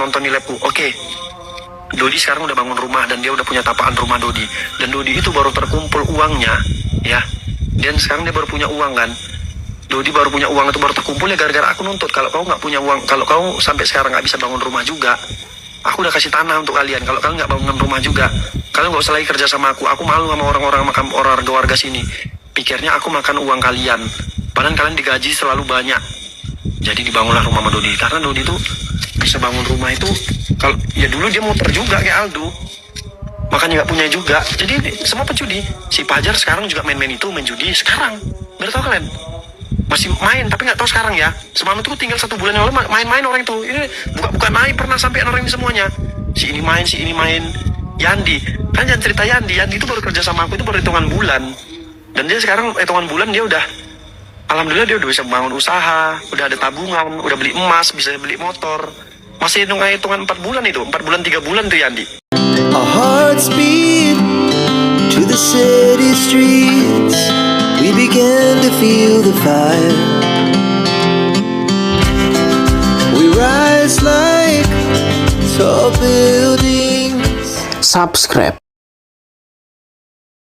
nonton di labku. Oke, Dodi sekarang udah bangun rumah dan dia udah punya tapaan rumah Dodi. Dan Dodi itu baru terkumpul uangnya, ya. Dan sekarang dia baru punya uang kan. Dodi baru punya uang itu baru terkumpul ya gara-gara aku nuntut. Kalau kau nggak punya uang, kalau kau sampai sekarang nggak bisa bangun rumah juga, aku udah kasih tanah untuk kalian. Kalau kalian nggak bangun rumah juga, kalian nggak usah lagi kerja sama aku. Aku malu sama orang-orang makam orang warga sini. Pikirnya aku makan uang kalian. Padahal kalian digaji selalu banyak. Jadi dibangunlah rumah sama Dodi. Karena Dodi itu bisa bangun rumah itu, kalau ya dulu dia muter juga kayak Aldo. Makanya nggak punya juga. Jadi semua pencudi. Si Pajar sekarang juga main-main itu, main judi sekarang. Baru tahu kalian? Masih main, tapi nggak tahu sekarang ya. Semalam itu tinggal 1 bulan yang lalu main-main orang itu. Ini buka-buka naik pernah sampai orang ini semuanya. Si ini main. Yandi, kan jangan cerita Yandi. Yandi itu baru kerja sama aku itu baru hitungan bulan. Dan dia sekarang hitungan bulan dia udah, alhamdulillah dia udah bisa bangun usaha, udah ada tabungan, udah beli emas, bisa beli motor. Masih hitungan 4 bulan itu, 4 bulan 3 bulan tuh Yandi. Our hearts beat to the city streets. We began to feel the fire. We rise like tall buildings. Subscribe